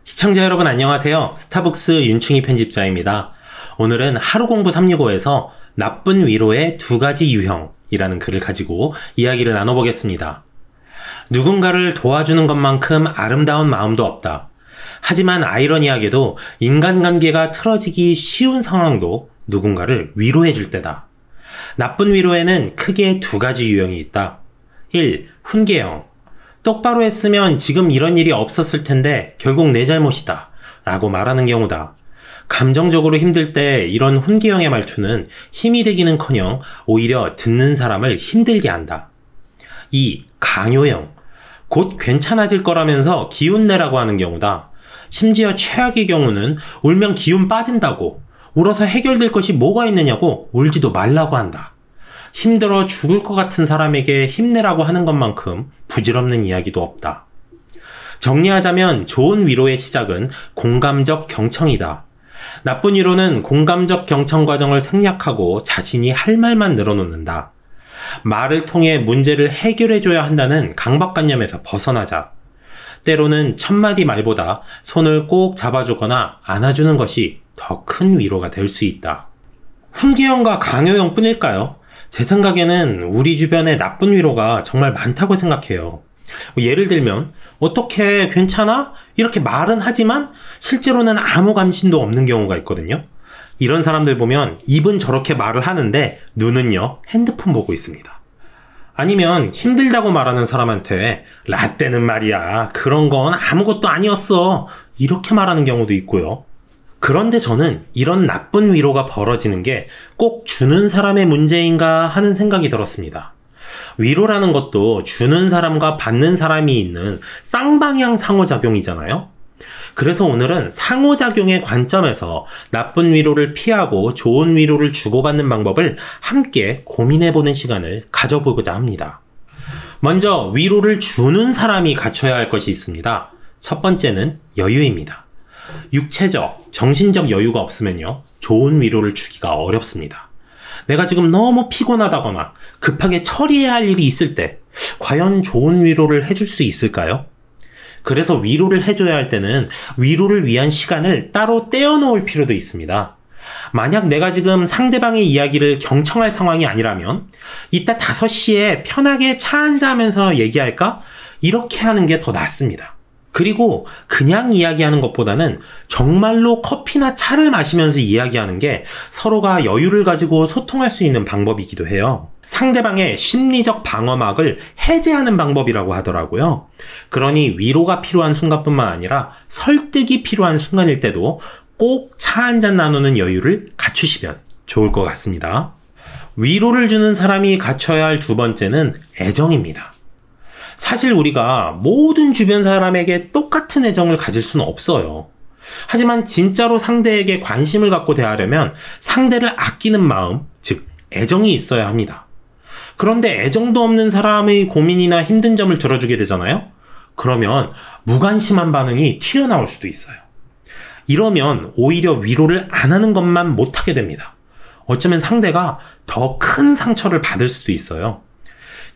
시청자 여러분 안녕하세요. 스타북스 윤충희 편집자입니다. 오늘은 하루공부 365에서 나쁜 위로의 2가지 유형이라는 글을 가지고 이야기를 나눠보겠습니다. 누군가를 도와주는 것만큼 아름다운 마음도 없다. 하지만 아이러니하게도 인간관계가 틀어지기 쉬운 상황도 누군가를 위로해줄 때다. 나쁜 위로에는 크게 2가지 유형이 있다. 1. 훈계형. 똑바로 했으면 지금 이런 일이 없었을 텐데 결국 내 잘못이다 라고 말하는 경우다. 감정적으로 힘들 때 이런 훈계형의 말투는 힘이 되기는커녕 오히려 듣는 사람을 힘들게 한다. 2. 강요형. 곧 괜찮아질 거라면서 기운 내라고 하는 경우다. 심지어 최악의 경우는 울면 기운 빠진다고, 울어서 해결될 것이 뭐가 있느냐고 울지도 말라고 한다. 힘들어 죽을 것 같은 사람에게 힘내라고 하는 것만큼 부질없는 이야기도 없다. 정리하자면 좋은 위로의 시작은 공감적 경청이다. 나쁜 위로는 공감적 경청 과정을 생략하고 자신이 할 말만 늘어놓는다. 말을 통해 문제를 해결해줘야 한다는 강박관념에서 벗어나자. 때로는 1000마디 말보다 손을 꼭 잡아주거나 안아주는 것이 더 큰 위로가 될 수 있다. 훈계형과 강요형 뿐일까요? 제 생각에는 우리 주변에 나쁜 위로가 정말 많다고 생각해요. 예를 들면 어떻게 괜찮아? 이렇게 말은 하지만 실제로는 아무 감심도 없는 경우가 있거든요. 이런 사람들 보면 입은 저렇게 말을 하는데 눈은요 핸드폰 보고 있습니다. 아니면 힘들다고 말하는 사람한테 라떼는 말이야 그런 건 아무것도 아니었어 이렇게 말하는 경우도 있고요. 그런데 저는 이런 나쁜 위로가 벌어지는 게 꼭 주는 사람의 문제인가 하는 생각이 들었습니다. 위로라는 것도 주는 사람과 받는 사람이 있는 쌍방향 상호작용이잖아요. 그래서 오늘은 상호작용의 관점에서 나쁜 위로를 피하고 좋은 위로를 주고받는 방법을 함께 고민해보는 시간을 가져보고자 합니다. 먼저 위로를 주는 사람이 갖춰야 할 것이 있습니다. 첫 번째는 여유입니다. 육체적, 정신적 여유가 없으면요, 좋은 위로를 주기가 어렵습니다. 내가 지금 너무 피곤하다거나 급하게 처리해야 할 일이 있을 때 과연 좋은 위로를 해줄 수 있을까요? 그래서 위로를 해줘야 할 때는 위로를 위한 시간을 따로 떼어놓을 필요도 있습니다. 만약 내가 지금 상대방의 이야기를 경청할 상황이 아니라면 이따 5시에 편하게 차 한잔 하면서 얘기할까? 이렇게 하는 게 더 낫습니다. 그리고 그냥 이야기하는 것보다는 정말로 커피나 차를 마시면서 이야기하는 게 서로가 여유를 가지고 소통할 수 있는 방법이기도 해요. 상대방의 심리적 방어막을 해제하는 방법이라고 하더라고요. 그러니 위로가 필요한 순간뿐만 아니라 설득이 필요한 순간일 때도 꼭 차 한잔 나누는 여유를 갖추시면 좋을 것 같습니다. 위로를 주는 사람이 갖춰야 할 2번째는 애정입니다. 사실 우리가 모든 주변 사람에게 똑같은 애정을 가질 수는 없어요. 하지만 진짜로 상대에게 관심을 갖고 대하려면 상대를 아끼는 마음, 즉 애정이 있어야 합니다. 그런데 애정도 없는 사람의 고민이나 힘든 점을 들어주게 되잖아요? 그러면 무관심한 반응이 튀어나올 수도 있어요. 이러면 오히려 위로를 안 하는 것만 못하게 됩니다. 어쩌면 상대가 더 큰 상처를 받을 수도 있어요.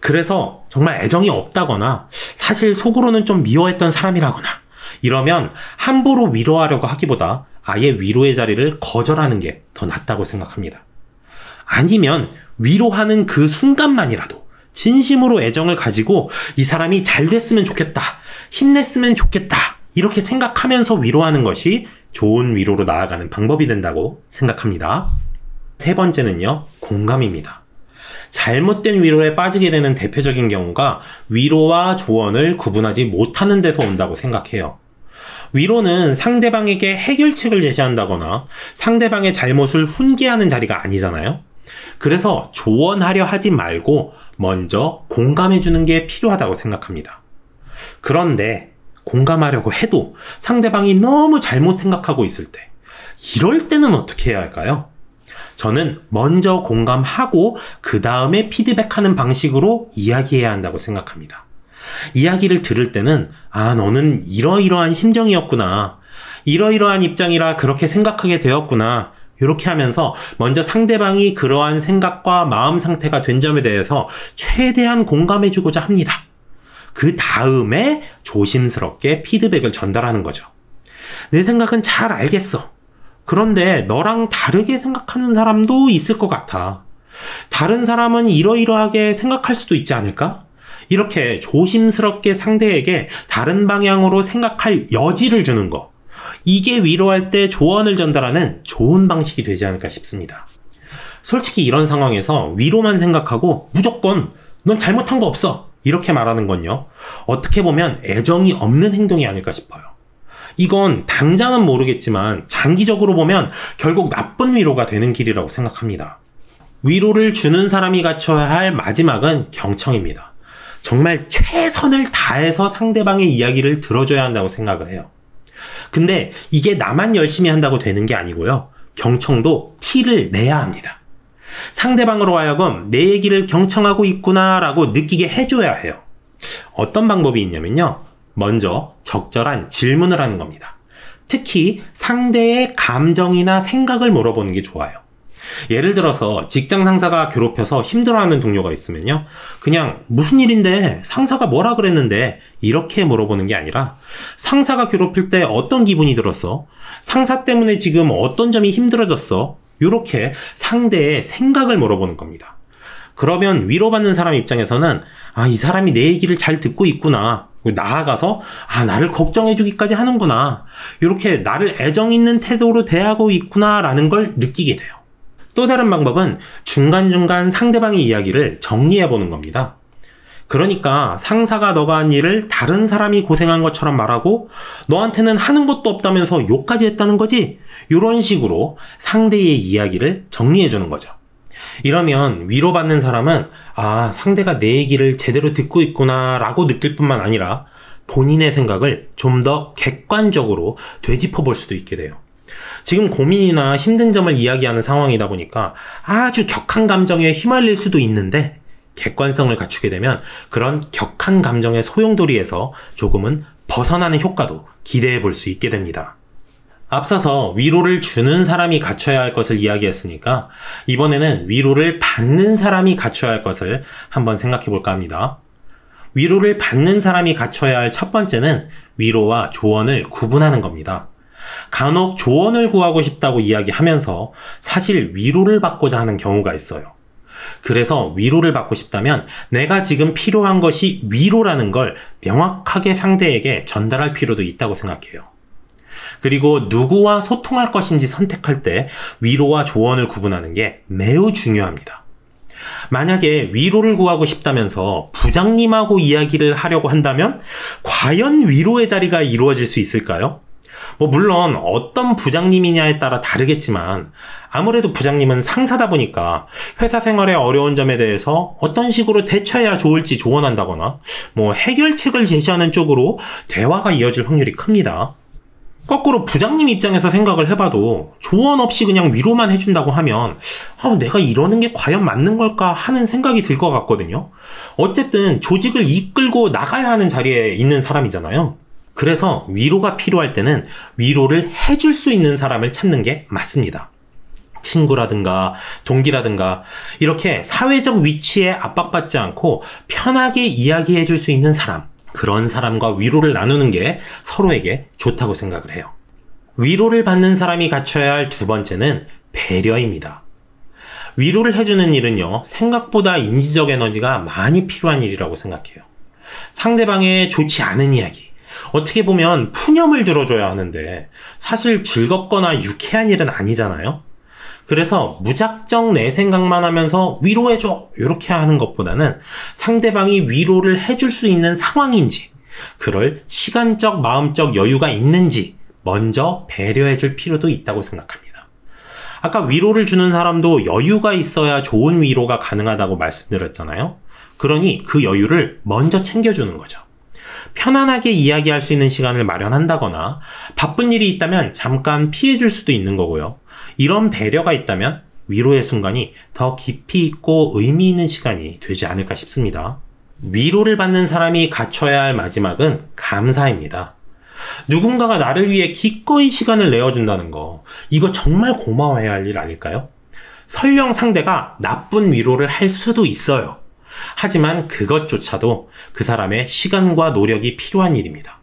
그래서 정말 애정이 없다거나 사실 속으로는 좀 미워했던 사람이라거나 이러면 함부로 위로하려고 하기보다 아예 위로의 자리를 거절하는 게 더 낫다고 생각합니다. 아니면 위로하는 그 순간만이라도 진심으로 애정을 가지고 이 사람이 잘 됐으면 좋겠다, 힘냈으면 좋겠다 이렇게 생각하면서 위로하는 것이 좋은 위로로 나아가는 방법이 된다고 생각합니다. 3번째는요, 공감입니다. 잘못된 위로에 빠지게 되는 대표적인 경우가 위로와 조언을 구분하지 못하는 데서 온다고 생각해요. 위로는 상대방에게 해결책을 제시한다거나 상대방의 잘못을 훈계하는 자리가 아니잖아요. 그래서 조언하려 하지 말고 먼저 공감해주는 게 필요하다고 생각합니다. 그런데 공감하려고 해도 상대방이 너무 잘못 생각하고 있을 때, 이럴 때는 어떻게 해야 할까요? 저는 먼저 공감하고 그 다음에 피드백하는 방식으로 이야기해야 한다고 생각합니다. 이야기를 들을 때는 너는 이러이러한 심정이었구나, 이러이러한 입장이라 그렇게 생각하게 되었구나 이렇게 하면서 먼저 상대방이 그러한 생각과 마음 상태가 된 점에 대해서 최대한 공감해주고자 합니다. 그 다음에 조심스럽게 피드백을 전달하는 거죠. 내 생각은 잘 알겠어. 그런데 너랑 다르게 생각하는 사람도 있을 것 같아. 다른 사람은 이러이러하게 생각할 수도 있지 않을까? 이렇게 조심스럽게 상대에게 다른 방향으로 생각할 여지를 주는 거. 이게 위로할 때 조언을 전달하는 좋은 방식이 되지 않을까 싶습니다. 솔직히 이런 상황에서 위로만 생각하고 무조건 넌 잘못한 거 없어 이렇게 말하는 건요, 어떻게 보면 애정이 없는 행동이 아닐까 싶어요. 이건 당장은 모르겠지만 장기적으로 보면 결국 나쁜 위로가 되는 길이라고 생각합니다. 위로를 주는 사람이 갖춰야 할 마지막은 경청입니다. 정말 최선을 다해서 상대방의 이야기를 들어줘야 한다고 생각을 해요. 근데 이게 나만 열심히 한다고 되는 게 아니고요, 경청도 티를 내야 합니다. 상대방으로 하여금 내 얘기를 경청하고 있구나 라고 느끼게 해줘야 해요. 어떤 방법이 있냐면요, 먼저 적절한 질문을 하는 겁니다. 특히 상대의 감정이나 생각을 물어보는 게 좋아요. 예를 들어서 직장 상사가 괴롭혀서 힘들어하는 동료가 있으면요, 그냥 무슨 일인데, 상사가 뭐라 그랬는데 이렇게 물어보는 게 아니라 상사가 괴롭힐 때 어떤 기분이 들었어? 상사 때문에 지금 어떤 점이 힘들어졌어? 이렇게 상대의 생각을 물어보는 겁니다. 그러면 위로받는 사람 입장에서는 이 사람이 내 얘기를 잘 듣고 있구나, 나아가서 나를 걱정해주기까지 하는구나, 이렇게 나를 애정 있는 태도로 대하고 있구나 라는 걸 느끼게 돼요. 또 다른 방법은 중간중간 상대방의 이야기를 정리해보는 겁니다. 그러니까 상사가 너가 한 일을 다른 사람이 고생한 것처럼 말하고 너한테는 하는 것도 없다면서 욕까지 했다는 거지? 이런 식으로 상대의 이야기를 정리해주는 거죠. 이러면 위로받는 사람은 상대가 내 얘기를 제대로 듣고 있구나 라고 느낄 뿐만 아니라 본인의 생각을 좀 더 객관적으로 되짚어 볼 수도 있게 돼요. 지금 고민이나 힘든 점을 이야기하는 상황이다 보니까 아주 격한 감정에 휘말릴 수도 있는데, 객관성을 갖추게 되면 그런 격한 감정의 소용돌이에서 조금은 벗어나는 효과도 기대해 볼 수 있게 됩니다. 앞서서 위로를 주는 사람이 갖춰야 할 것을 이야기했으니까 이번에는 위로를 받는 사람이 갖춰야 할 것을 한번 생각해 볼까 합니다. 위로를 받는 사람이 갖춰야 할 첫 번째는 위로와 조언을 구분하는 겁니다. 간혹 조언을 구하고 싶다고 이야기하면서 사실 위로를 받고자 하는 경우가 있어요. 그래서 위로를 받고 싶다면 내가 지금 필요한 것이 위로라는 걸 명확하게 상대에게 전달할 필요도 있다고 생각해요. 그리고 누구와 소통할 것인지 선택할 때 위로와 조언을 구분하는 게 매우 중요합니다. 만약에 위로를 구하고 싶다면서 부장님하고 이야기를 하려고 한다면 과연 위로의 자리가 이루어질 수 있을까요? 물론 어떤 부장님이냐에 따라 다르겠지만 아무래도 부장님은 상사다 보니까 회사 생활의 어려운 점에 대해서 어떤 식으로 대처해야 좋을지 조언한다거나 해결책을 제시하는 쪽으로 대화가 이어질 확률이 큽니다. 거꾸로 부장님 입장에서 생각을 해봐도 조언 없이 그냥 위로만 해준다고 하면 내가 이러는 게 과연 맞는 걸까 하는 생각이 들 것 같거든요. 어쨌든 조직을 이끌고 나가야 하는 자리에 있는 사람이잖아요. 그래서 위로가 필요할 때는 위로를 해줄 수 있는 사람을 찾는 게 맞습니다. 친구라든가 동기라든가 이렇게 사회적 위치에 압박받지 않고 편하게 이야기해 줄 수 있는 사람, 그런 사람과 위로를 나누는 게 서로에게 좋다고 생각을 해요. 위로를 받는 사람이 갖춰야 할 두 번째는 배려입니다. 위로를 해주는 일은요, 생각보다 인지적 에너지가 많이 필요한 일이라고 생각해요. 상대방의 좋지 않은 이야기, 어떻게 보면 푸념을 들어줘야 하는데 사실 즐겁거나 유쾌한 일은 아니잖아요. 그래서 무작정 내 생각만 하면서 위로해줘 이렇게 하는 것보다는 상대방이 위로를 해줄 수 있는 상황인지, 그럴 시간적 마음적 여유가 있는지 먼저 배려해줄 필요도 있다고 생각합니다. 아까 위로를 주는 사람도 여유가 있어야 좋은 위로가 가능하다고 말씀드렸잖아요. 그러니 그 여유를 먼저 챙겨주는 거죠. 편안하게 이야기할 수 있는 시간을 마련한다거나 바쁜 일이 있다면 잠깐 피해줄 수도 있는 거고요. 이런 배려가 있다면 위로의 순간이 더 깊이 있고 의미 있는 시간이 되지 않을까 싶습니다. 위로를 받는 사람이 갖춰야 할 마지막은 감사입니다. 누군가가 나를 위해 기꺼이 시간을 내어준다는 거, 이거 정말 고마워해야 할 일 아닐까요? 설령 상대가 나쁜 위로를 할 수도 있어요. 하지만 그것조차도 그 사람의 시간과 노력이 필요한 일입니다.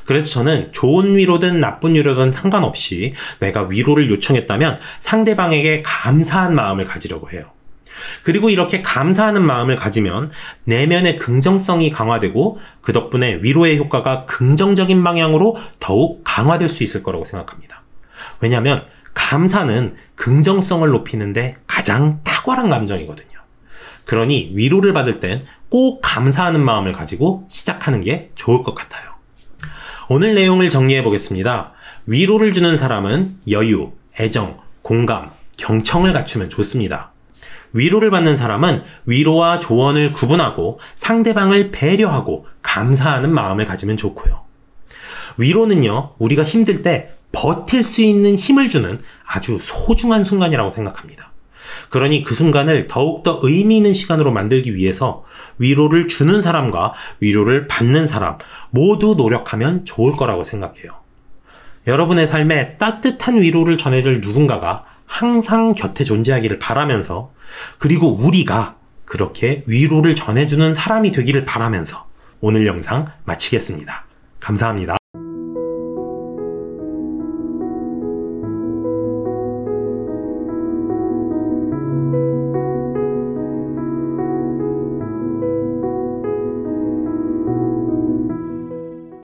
그래서 저는 좋은 위로든 나쁜 위로든 상관없이 내가 위로를 요청했다면 상대방에게 감사한 마음을 가지려고 해요. 그리고 이렇게 감사하는 마음을 가지면 내면의 긍정성이 강화되고 그 덕분에 위로의 효과가 긍정적인 방향으로 더욱 강화될 수 있을 거라고 생각합니다. 왜냐하면 감사는 긍정성을 높이는데 가장 탁월한 감정이거든요. 그러니 위로를 받을 땐 꼭 감사하는 마음을 가지고 시작하는 게 좋을 것 같아요. 오늘 내용을 정리해 보겠습니다. 위로를 주는 사람은 여유, 애정, 공감, 경청을 갖추면 좋습니다. 위로를 받는 사람은 위로와 조언을 구분하고 상대방을 배려하고 감사하는 마음을 가지면 좋고요. 위로는요, 우리가 힘들 때 버틸 수 있는 힘을 주는 아주 소중한 순간이라고 생각합니다. 그러니 그 순간을 더욱더 의미 있는 시간으로 만들기 위해서 위로를 주는 사람과 위로를 받는 사람 모두 노력하면 좋을 거라고 생각해요. 여러분의 삶에 따뜻한 위로를 전해줄 누군가가 항상 곁에 존재하기를 바라면서, 그리고 우리가 그렇게 위로를 전해주는 사람이 되기를 바라면서 오늘 영상 마치겠습니다. 감사합니다.